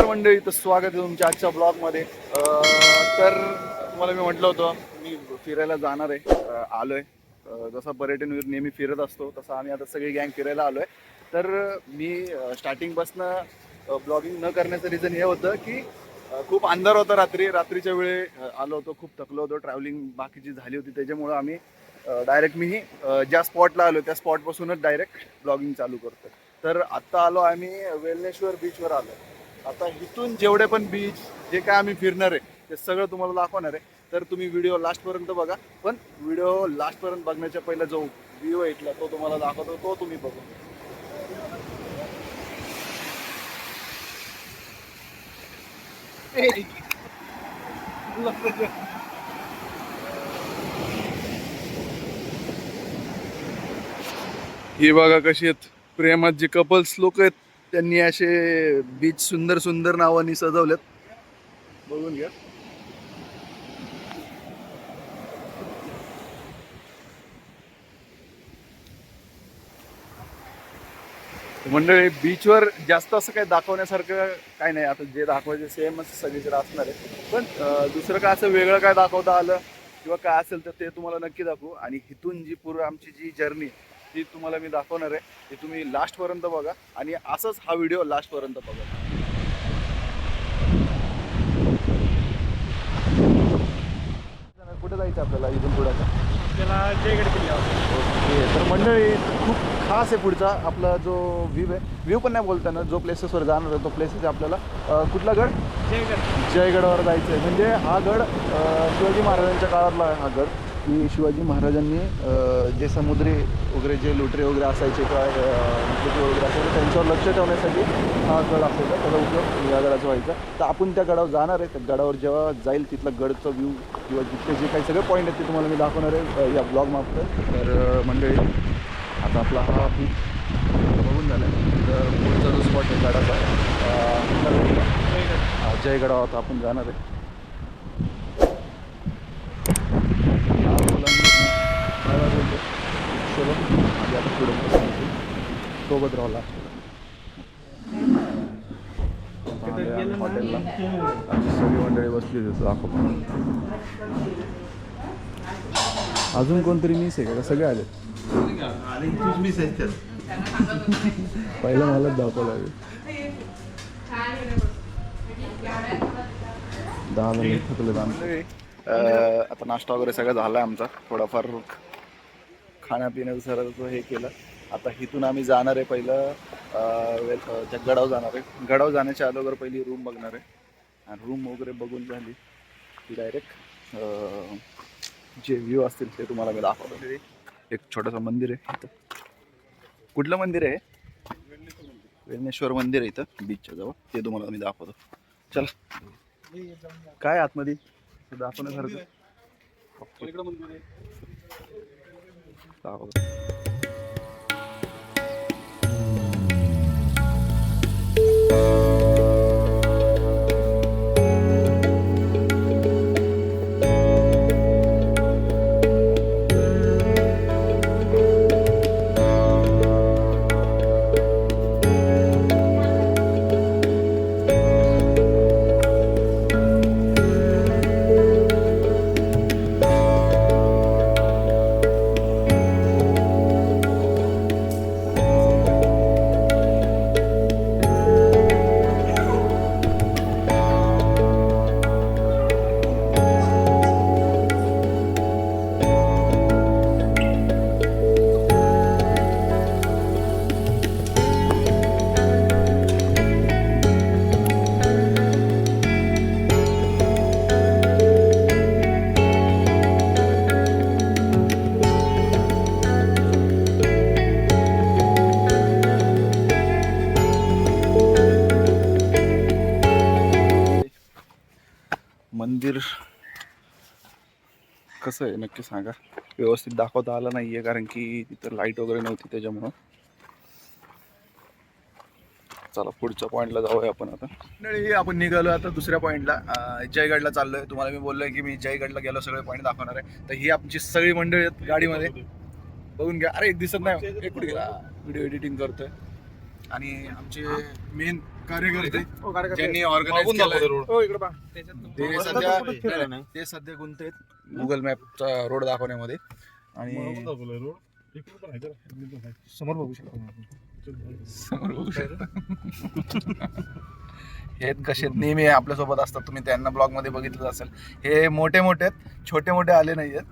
मंडळी, तर स्वागत आहे तुमच्या आजच्या ब्लॉगमध्ये. तर तुम्हाला मी म्हटलं होतं मी फिरायला जाणार आहे, आलोय. जसा पर्यटनवीर नेहमी फिरत असतो तसं आम्ही आता सगळी गँग फिरायला आलोय. तर मी स्टार्टिंगपासनं ब्लॉगिंग न करण्याचं रिझन हे होतं की खूप अंधार होता रात्रीच्या वेळी आलो होतो, खूप थकलो होतो, ट्रॅव्हलिंग बाकीची झाली होती, त्याच्यामुळं आम्ही डायरेक्ट मीही ज्या स्पॉटला आलो त्या स्पॉटपासूनच डायरेक्ट ब्लॉगिंग चालू करतो. तर आत्ता आलो आम्ही वेलनेश्वर बीचवर आलो. आता इथून जेवढे पण बीच जे काय आम्ही फिरणार आहे ते सगळं तुम्हाला दाखवणार आहे. तर तुम्ही व्हिडिओ लास्टपर्यंत बघा. पण व्हिडिओ लास्टपर्यंत बघण्याच्या पहिला जो व्ह्यू आहे इथला तो तुम्हाला दाखवतो, तो तुम्ही बघू. ही बघा कशी आहेत प्रेमात जे कपल्स लोक आहेत, त्यांनी असे बीच सुंदर सुंदर नावानी सजवलेत. बघून घ्या. मंडळी, बीचवर जास्त असं काही दाखवण्यासारखं काय नाही. आता जे दाखवायचे सेमच सगळीकडे असणार आहे. पण दुसरं काय असं वेगळं काय दाखवता आलं किंवा काय असेल तर ते तुम्हाला नक्की दाखवू. आणि इथून जी पूर्ण आमची जी जर्नी ती तुम्हाला मी दाखवणार आहे. ते तुम्ही लास्टपर्यंत बघा आणि असंच हा व्हिडिओ लास्टपर्यंत बघा. कुठे जायचं आपल्याला इथून पुढे? आपल्याला जयगड किल्ला. ओके, तर मंडळी खूप खास आहे पुढचा आपला जो व्ह्यू आहे. व्ह्यू पण नाही बोलताना, जो प्लेसेसवर जाणार आहे तो प्लेसेस आहे आपल्याला. कुठला गड? जयगड. जयगडावर जायचं आहे. म्हणजे हा गड शिवाजी महाराजांच्या काळातला आहे हा गड, की शिवाजी महाराजांनी जे समुद्री वगैरे जे लुटरे वगैरे असायचे किंवा वगैरे असायचे त्यांच्यावर लक्ष ठेवण्यासाठी हा गड असायचा, त्याचा उपयोग या गडाचा व्हायचा. तर आपण त्या गडावर जाणार आहे. त्या गडावर जेव्हा जाईल तिथला गडचं व्ह्यू किंवा जिथे जे काही सगळे पॉईंट आहेत ते तुम्हाला मी दाखवणार आहे या ब्लॉग मार्फत. तर मंडळी, आता आपला हा बीच बघून झाला आहे. तर पुढचा जो स्पॉट आहे गडाचा जयगडावर आता आपण जाणार आहे. आता पुढे सोबत राहला हॉटेलला सगळी मंडळी बसली होती दाखव. अजून कोणतरी मिस आहे का? सगळे आले. पहिलं मलाच दाखवलं लागेल. 10 मिनिट थकले. आता नाश्ता वगैरे सगळं झाला आहे आमचा. थोडाफार खाण्यापिण्याचं सगळं हे केलं. आता इथून आम्ही जाणार आहे पहिलं त्या गडावर जाणार आहे. गडावर जाण्याच्या अगोदर पहिली रूम बघणार आहे. आणि रूम वगैरे बघून झाली की डायरेक्ट जे व्ह्यू असतील ते तुम्हाला मी दाखवतो. एक छोटंसं मंदिर आहे इथं. कुठलं मंदिर आहे? वेलनेश्वर मंदिर आहे इथं बीचच्या जवळ. ते तुम्हाला मी दाखवतो. चला. काय आतमध्ये दाखवण्यासारखं दाखवतो. मंदिर कसं आहे नक्की सांगा. व्यवस्थित दाखवता आलं नाही आहे कारण की तिथं लाईट वगैरे नव्हती त्याच्यामुळं. चला पुढच्या पॉईंटला जाऊया आपण. आता आपण निघालो आता दुसऱ्या पॉईंटला. जयगडला चाललोय. तुम्हाला मी बोललोय की मी जयगडला गेलो सगळे पॉईंट दाखवणार आहे. तर ही आमची सगळी मंडळी आहेत गाडीमध्ये. बघून घ्या. अरे एक दिसत नाही, एक कुठे गेला? व्हिडिओ एडिटिंग करतोय. आणि आमचे मेन कार्यकर्ते ज्यांनी ऑर्गनाइज केलं ते सध्या गुंतलेत गुगल मॅपचा रोड दाखवण्यामध्ये. आणि समोर बघू शकता हे कसे नेहमी आपल्यासोबत असतात, तुम्ही त्यांना ब्लॉग मध्ये बघितलं असेल. हे मोठे मोठे आहेत, छोटे मोठे आले नाहीयेत.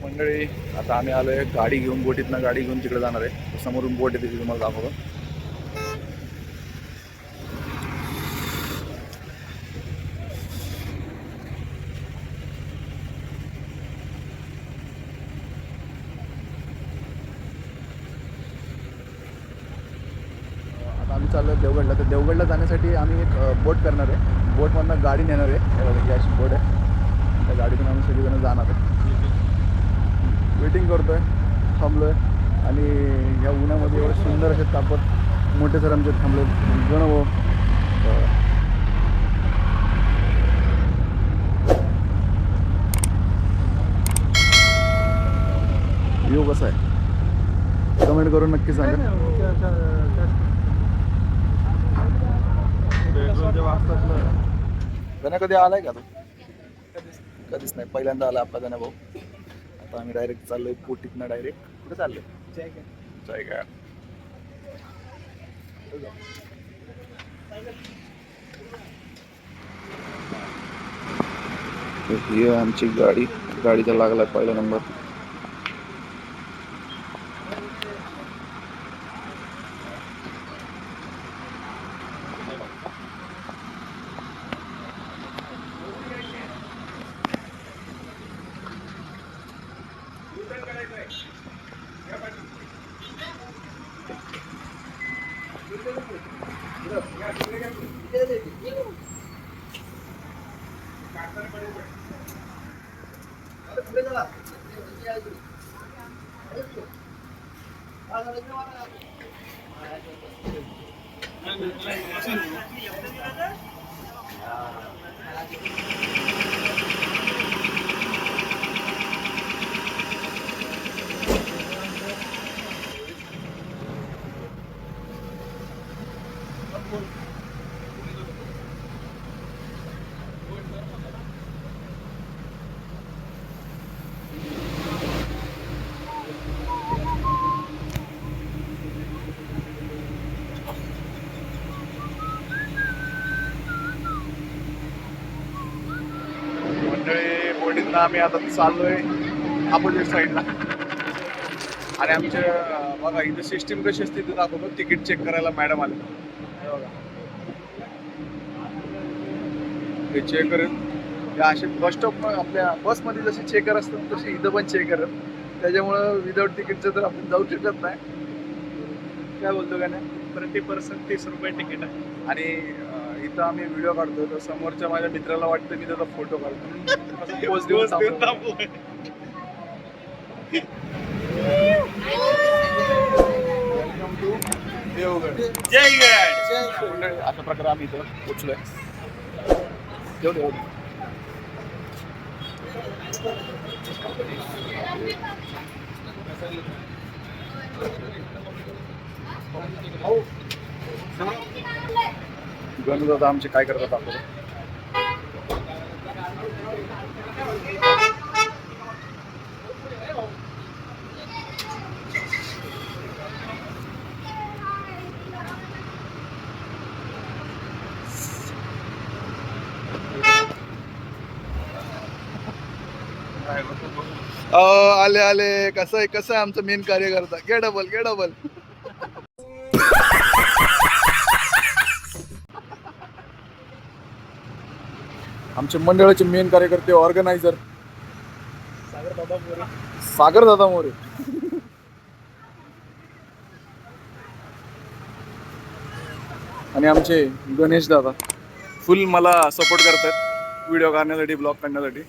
मंडळी आता आम्ही आलोय गाडी घेऊन, बोटीतनं गाडी घेऊन तिकडे जाणार आहे. समोरून बोट येते ती तुम्हाला दाखवतो. आता आम्ही चाललो आहे देवगडला. तर देवगडला जाण्यासाठी आम्ही एक बोट करणार आहे. बोटमधनं गाडी नेणार आहे. ही अशी बोट आहे, त्या गाडीतून आम्ही सगळेजण जाणार आहे. वेटिंग करतोय, थांबलोय. आणि ह्या उन्हामध्ये एवढे सुंदर असे तापत मोठे सर आमचे थांबले. गण व्ह्यू कसा आहे कमेंट करून नक्की सांगा. गण्या कधी आलाय का तू? कधीच नाही, पहिल्यांदा आला आपला गण्या भाऊ. आता आम्ही डायरेक्ट चाललोय बोटीतनं. डायरेक्ट कुठे चाललोय? जायगा. ही आमची गाडी, गाडीचा लागला पहिला नंबर. बोटीतनं आम्ही आता चाललोय अपोजिट साईडला. आणि आमच्या बघा इथं सिस्टीम कशी असते ते दाखवतो. तिकीट चेक करायला मॅडम आले. हे चेक करत असे बस स्टॉप आपल्या बसमध्ये जसे चेकर असतात तसे इथं पण चेक करत. त्याच्यामुळं विदाऊट तिकीटचं तर आपण जाऊ शकत नाही. काय बोलतो का नाही? प्रति पर्सन 30 रुपये तिकीट आहे. आणि इथं आम्ही व्हिडिओ काढतो तर समोरच्या माझ्या मित्राला वाटतं मी त्याचा फोटो काढतो. पोस्ट देऊन वेलकम टू देवगड. जयगड. अशा प्रकारे आम्ही इथं पोचलोय. गणू दादा आमचे काय करतात आपल्याला. आले आले. कसं आहे आमचं मेन कार्यकर्ता. घे डबल. आमच्या मंडळाचे मेन कार्यकर्ते, ऑर्गनायझर सागर दादा मोरे. आणि आमचे गणेश दादा फुल मला सपोर्ट करतात व्हिडिओ काढण्यासाठी, ब्लॉग काढण्यासाठी.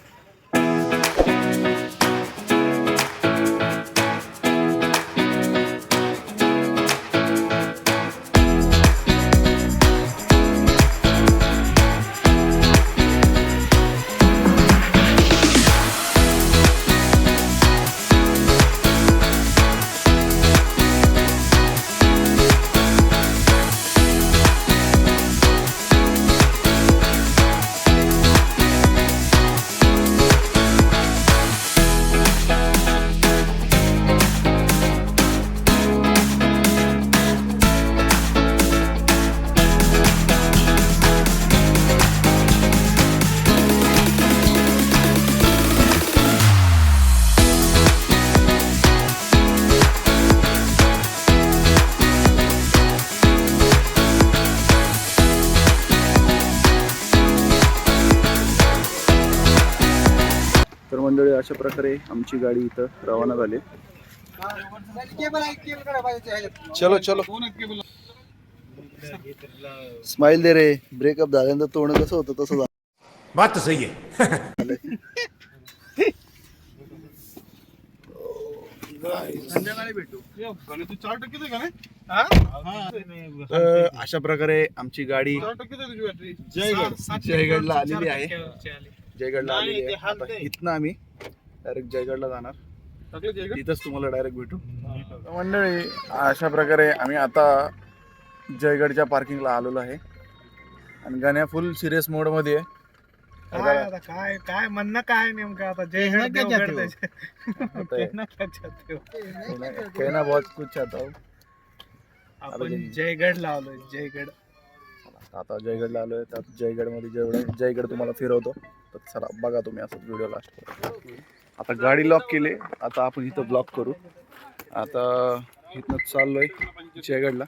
मंडळी अशा प्रकारे आमची गाडी इथं रवाना झाली. चलो चलो स्माइल दे रे. ब्रेकअप झाल्यानंतर तोंड कसं होतं तसं झालं. बात तो सही है. संध्याकाळी भेटू. तू 4% दे का नाही? अशा प्रकारे आमची गाडी 4% दे तुझी बॅटरी. जयगडला आलेली आहे. 4% जयगडला नाही, आलेली ते आहे. हात आता दे. इथनं आम्ही डायरेक्ट जयगडला जाणार. टाकलं जयगड? तिथंच तुम्हाला डायरेक्ट भेटू. मंडळी अशा प्रकारे आम्ही आता जयगडच्या पार्किंगला आलेलो आहे आणि गाण्या फुल सिरियस मोड मध्ये आहे. काय आता काय म्हणणं काय नेमकं आता जयगड देवगड त्याचे. कहना क्या चाहते हो? कहना बहुत कुछ चाहता हूँ. आपण जयगडला आलोय. जयगड आता जयगडला आलोय. तर जयगड मध्ये जयगड तुम्हाला फिरवतो. तर चला बघा तुम्ही असं व्हिडिओ लास्ट. आता गाडी लॉक केली. आता आपण इथं ब्लॉक करू. आता इथनं चाललोय जयगडला.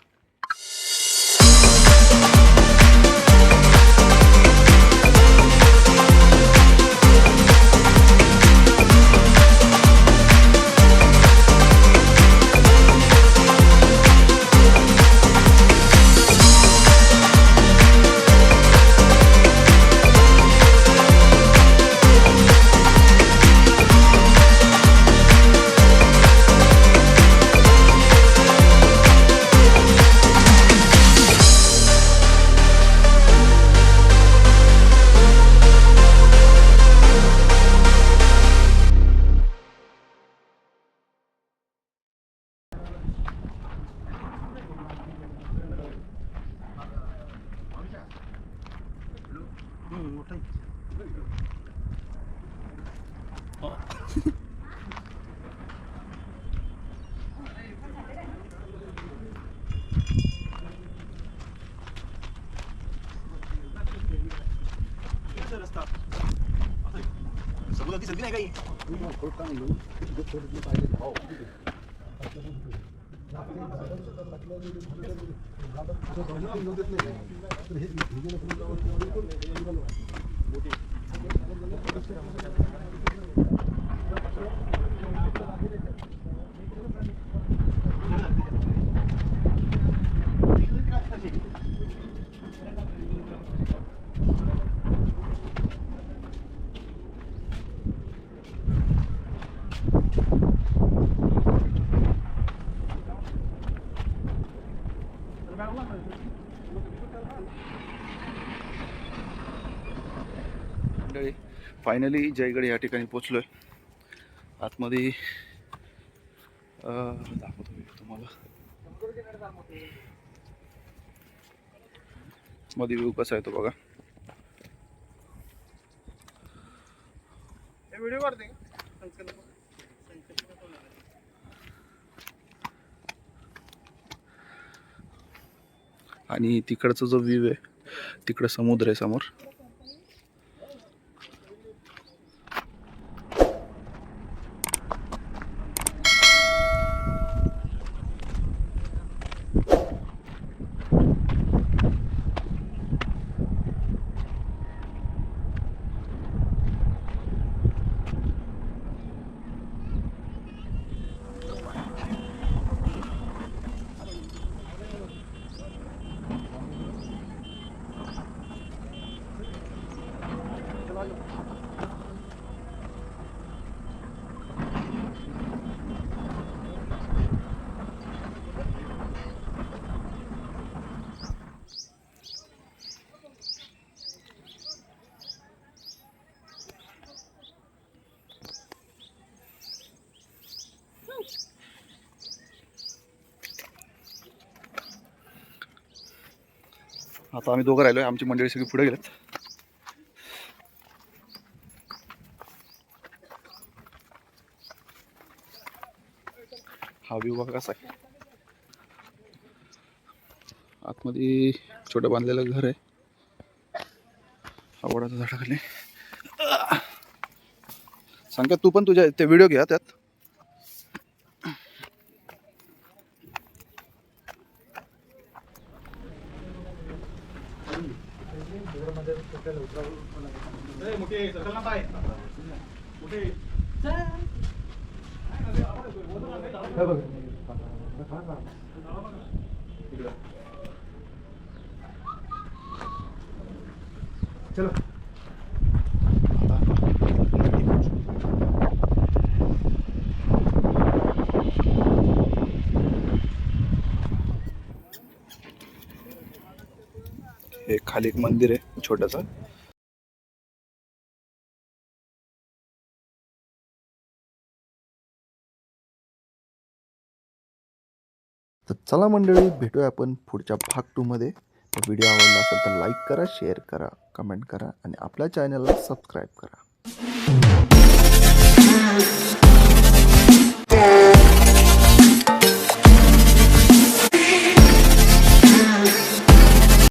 फायनली जयगड या ठिकाणी पोचलोय. आतमध्ये दाखवतो मी तुम्हाला. मध्ये व्ह्यू कसा आहे तो बघा. व्हिडिओ काढते का? आणि तिकडचा जो व्ह्यू आहे तिकडं समुद्र आहे समोर. आता आम्ही दोघं राहिलोय. आमची मंडळी सगळी पुढे गेलेत. हा व्ह्यू बघा कसा आहे. आतमध्ये छोटं बांधलेलं घर आहे. आवडाचं झाडाखाली. सांगत तू पण तुझ्या ते व्हिडिओ घ्या त्यात. मोठे चलो हे खाली एक मंदिर आहे छोटंसं. तर चला मंडळी, भेटूया आपण पुढच्या भाग 2 मध्ये. व्हिडिओ आवडला असेल तर लाईक करा, शेअर करा, कमेंट करा आणि आपल्या चॅनलला सबस्क्राईब करा.